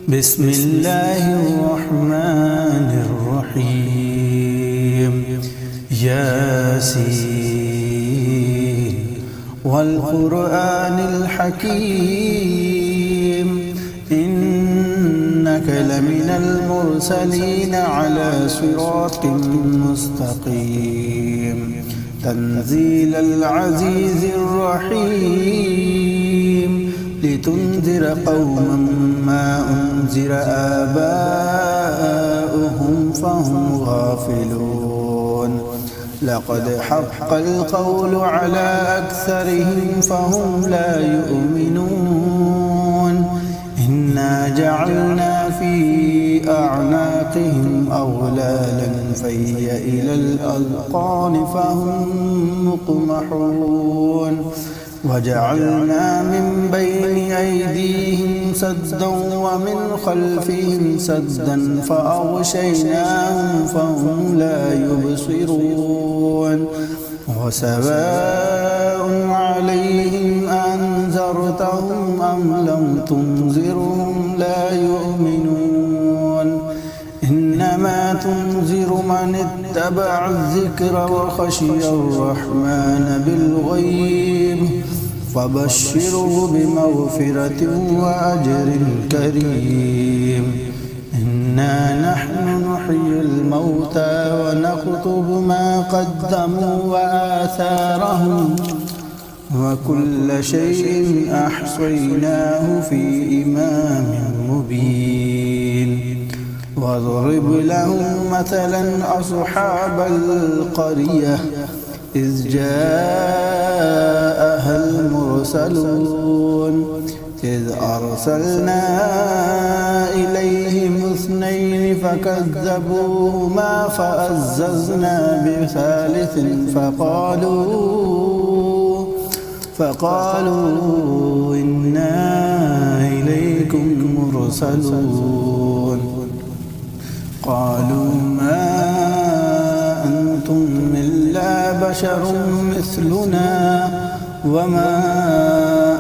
بسم الله الرحمن الرحيم ياسين والقرآن الحكيم إنك لمن المرسلين على صراط مستقيم تنزيل العزيز الرحيم لتنذر قوما ما أنذر آباؤهم فهم غافلون لقد حق القول على أكثرهم فهم لا يؤمنون إنا جعلنا في أعناقهم أغلالا فهي إلى الأذقان فهم مقمحون وجعلنا من بين أيديهم سدا ومن خلفهم سدا فأغشيناهم فهم لا يبصرون وسواء عليهم أنذرتهم أم لم تنذرهم لا يؤمنون إنما تنذر من اتبع الذكر وخشي الرحمن بالغيب فبشره بمغفرة وأجر كريم إنا نحن نحيي الموتى ونكتب ما قدموا وآثارهم وكل شيء أحصيناه في إمام مبين واضرب لهم مثلا أصحاب القرية إذ جاءها المرسلون إذ أرسلنا إليهم اثنين فكذبوهما فعززنا بثالث فقالوا إنا إليكم مرسلون قالوا ما أنتم إلا بشر مثلنا وما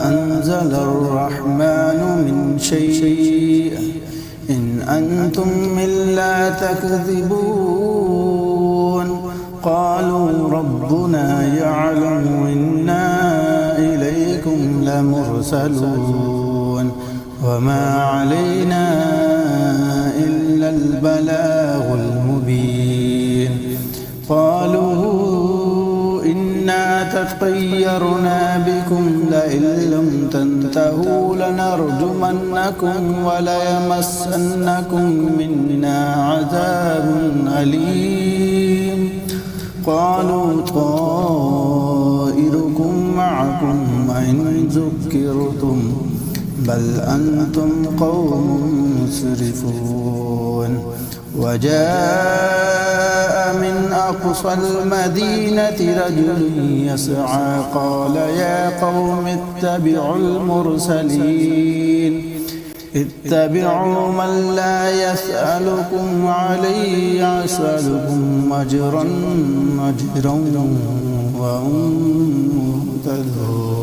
أنزل الرحمن من شيء إن أنتم إلا تكذبون قالوا ربنا يعلم إنا إليكم لمرسلون وما علينا إلا البلاغ المبين قالوا إنا تطيرنا بكم لئن لم تنتهوا لنرجمنكم وليمسنكم منا عذاب أليم قالوا طائركم معكم وإن ذكرتم بل أنتم قوم مسرفون وجاء من أقصى المدينة رجل يسعى قال يا قوم اتبعوا المرسلين اتبعوا من لا يسألكم عليه يسألكم أجرا وهم مهتدون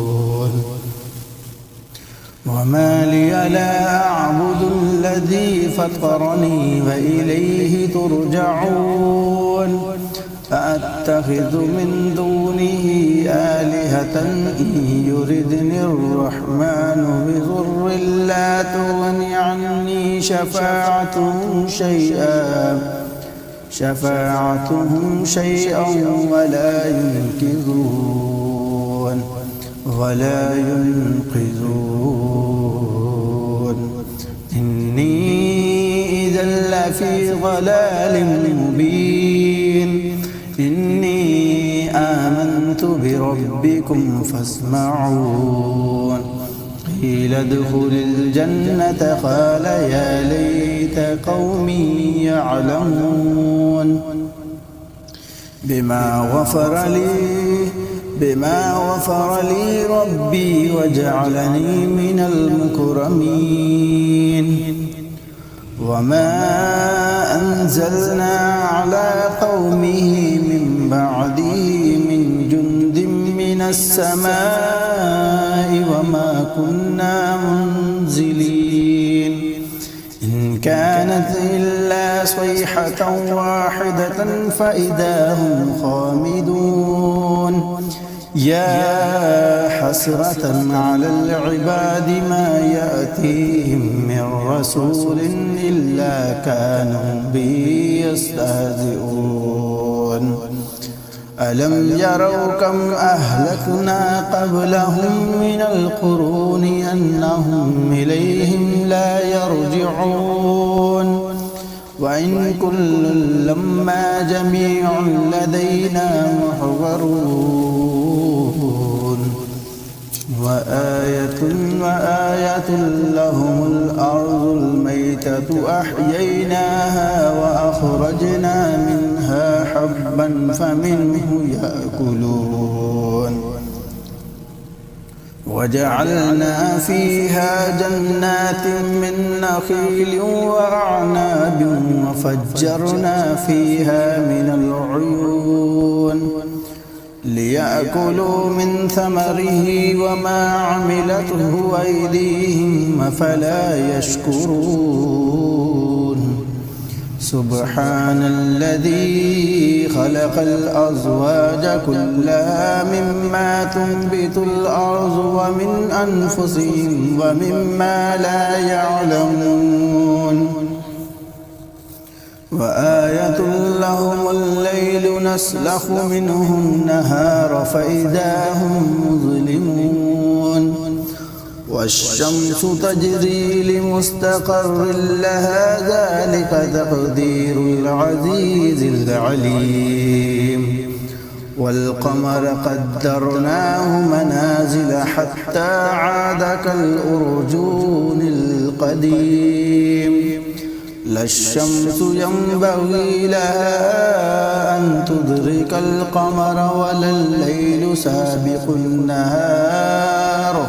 وما لي لا أعبد الذي فطرني وإليه ترجعون أأتخذ من دونه آلهة إن يردني الرحمن بضر لا تغن عني شفاعتهم شيئا ولا ينقذون إني إذا لفي ضلال مبين إني آمنت بربكم فاسمعون قيل ادخل الجنة قال يا ليت قومي يعلمون بما غفر لي ربي وجعلني من المكرمين وما أنزلنا على قومه من بعده من جند من السماء وما كنا منزلين كانت إلا صيحة واحدة فإذا هم خامدون يا حسرة على العباد ما يأتيهم من رسول إلا كانوا به يستهزئون ألم يروا كم أهلكنا قبلهم من القرون أنهم إليهم لا يرجعون وإن كل لما جميع لدينا محضرون وآية لهم الأرض الميتة أحييناها وأخرجنا منها حبا فمنه يأكلون وجعلنا فيها جنات من نخيل وأعناب وفجرنا فيها من العيون ليأكلوا من ثمره وما عملته أيديهم أفلا يشكرون سبحان الذي خلق الأزواج كلها مما تنبت الأرض ومن أنفسهم ومما لا يعلمون وآية لهم الليل نسلخ منه النهار فإذا هم مظلمون والشمس تجري لمستقر لها ذلك تقدير العزيز العليم والقمر قدرناه منازل حتى عاد كالأرجون القديم لا الشمس ينبغي لها أن تدرك القمر ولا الليل سابق النهار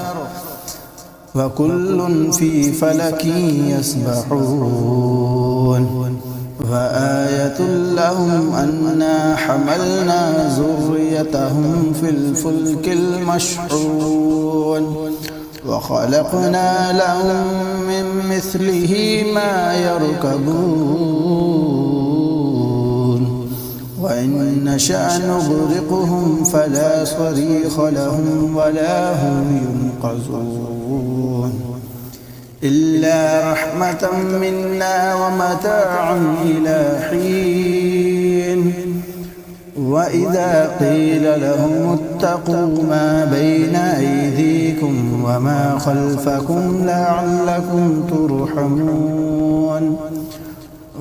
وكل في فلك يسبحون وآية لهم أنا حملنا ذريتهم في الفلك المشحون وخلقنا لهم من مثله ما يركبون وإن نشأ نغرقهم فلا صريخ لهم ولا هم ينقذون إلا رحمة منا ومتاعا إلى حين وإذا قيل لهم اتقوا ما بين أيديكم وما خلفكم لعلكم ترحمون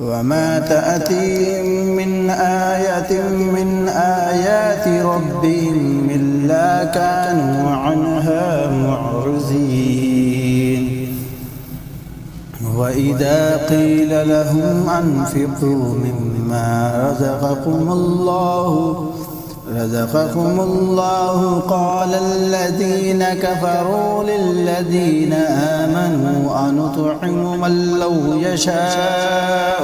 وما تأتيهم من آية من آيات ربهم إلا كانوا عنها معرضين وإذا قيل لهم أنفقوا مما رزقكم الله قال الذين كفروا للذين آمنوا أنطعم من لو يشاء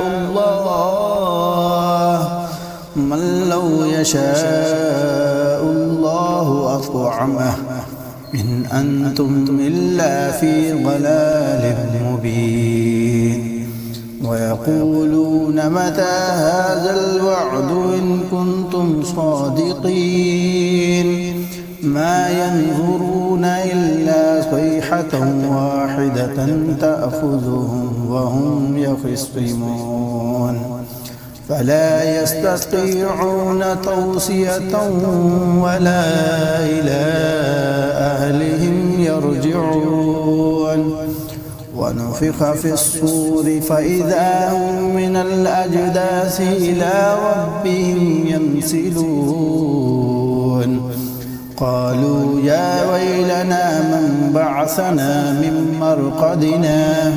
الله أطعمه إن أنتم إلا في ضلال مبين ويقولون متى هذا الوعد إن كنتم صادقين ما ينظرون إلا صيحة واحدة تأخذهم وهم يخصمون فلا يستطيعون توصية ولا إلى أهلهم يرجعون ونفخ في الصور فإذا هم من الأجداث إلى ربهم ينسلون قالوا يا ويلنا من بعثنا من مرقدنا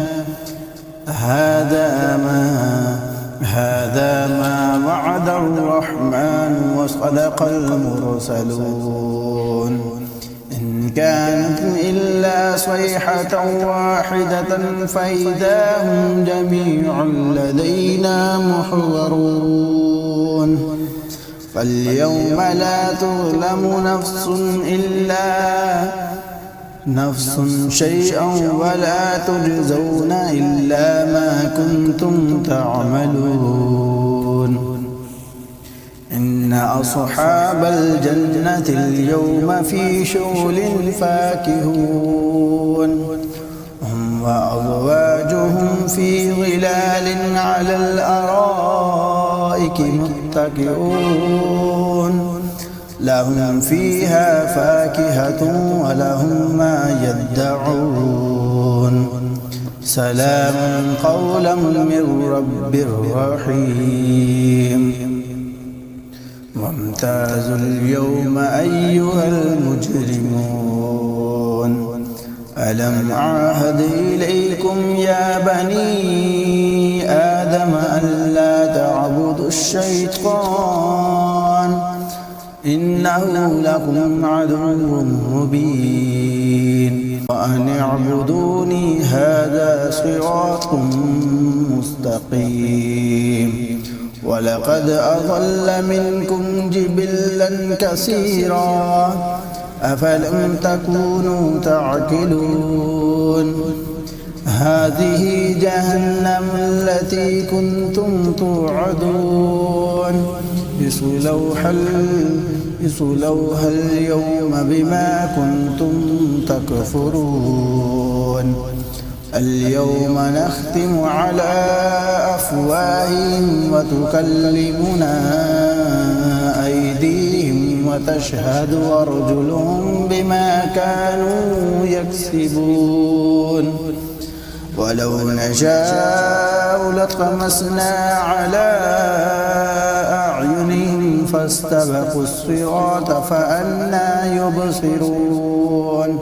هذا ما وعد الرحمن وصدق المرسلون إن كانت إلا صيحة واحدة فإذا هم جميع لدينا محضرون فاليوم لا تظلم نفس نفس شيئا ولا تجزون إلا ما كنتم تعملون إن أصحاب الجنة اليوم في شغل فاكهون هم وأزواجهم في ظلال على الأرائك متكئون لهم فيها فاكهة ولهم ما يدعون سلام قولا من رب رحيم وامتازوا اليوم أيها المجرمون ألم أعهد إليكم يا بني آدم ألا تعبدوا الشيطان إنه لكم عدو مبين وأن اعبدوني هذا صراط مستقيم ولقد أضل منكم جبلا كثيرا أفلم تكونوا تعقلون هذه جهنم التي كنتم توعدون اصلوها اليوم بما كنتم تكفرون اليوم نختم على أفواههم وتكلمنا أيديهم وتشهد أرجلهم بما كانوا يكسبون ولو نشاء لطمسنا على أعينهم فاستبقوا الصراط فأنى يبصرون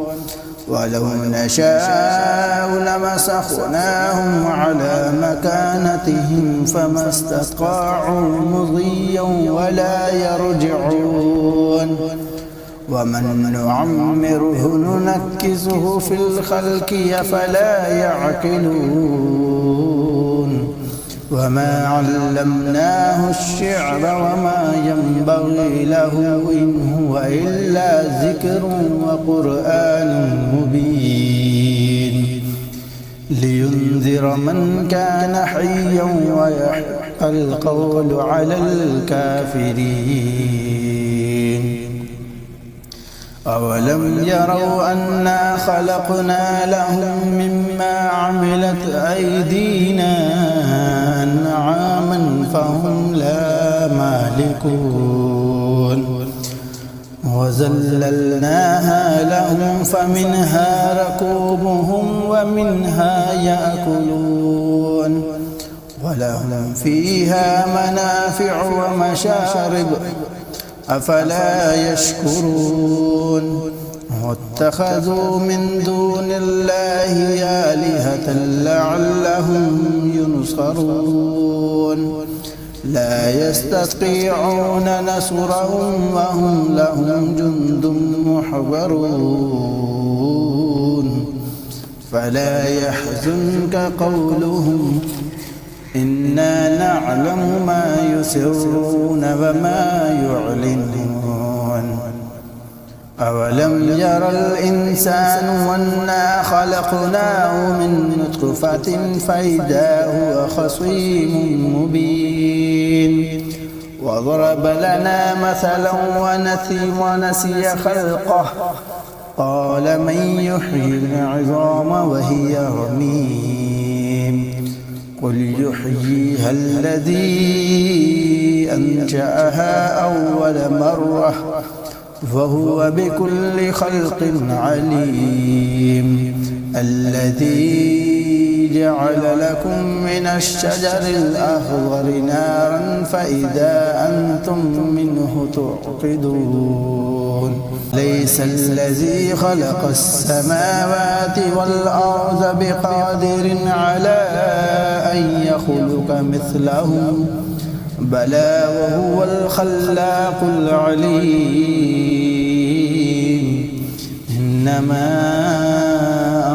ولو نشاء لمسخناهم على مكانتهم فما استطاعوا مضيا ولا يرجعون ومن نعمره ننكسه في الخلق أفلا يعقلون وما علمناه الشعر وما ينبغي له إن هو إلا ذكر وقرآن مبين لينذر من كان حيا ويحق القول على الكافرين أولم يروا أنا خلقنا لهم مما عملت أيدينا أنعاما فهم لا مالكون وذللناها لهم فمنها ركوبهم ومنها يأكلون ولهم فيها منافع ومشارب أفلا يشكرون واتخذوا من دون الله آلهة لعلهم ينصرون لا يستطيعون نصرهم وهم لهم جند محضرون فلا يحزنك قولهم إنا نعلم ما يسرون وما يعلنون أولم ير الإنسان أنا خلقناه من نطفة فإذا هو خصيم مبين وضرب لنا مثلا ونسي خلقه قال من يحيي العظام وهي رميم قل يحييها الذي أنشأها أول مرة وهو بكل خلق عليم الذي جعل لكم من الشجر الأخضر نارا فإذا أنتم منه توقدون ليس الذي خلق السماوات والأرض بقادر على أن يخلق مثلهم بلى وهو الخلاق العليم إنما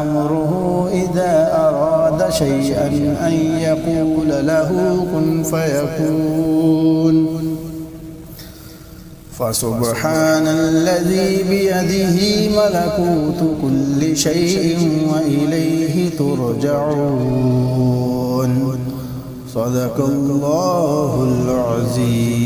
أمره إذا أراد شيئا أن يقول له كن فيكون فسبحان الذي بيده ملكوت كل شيء وإليه ترجعون صدق الله العظيم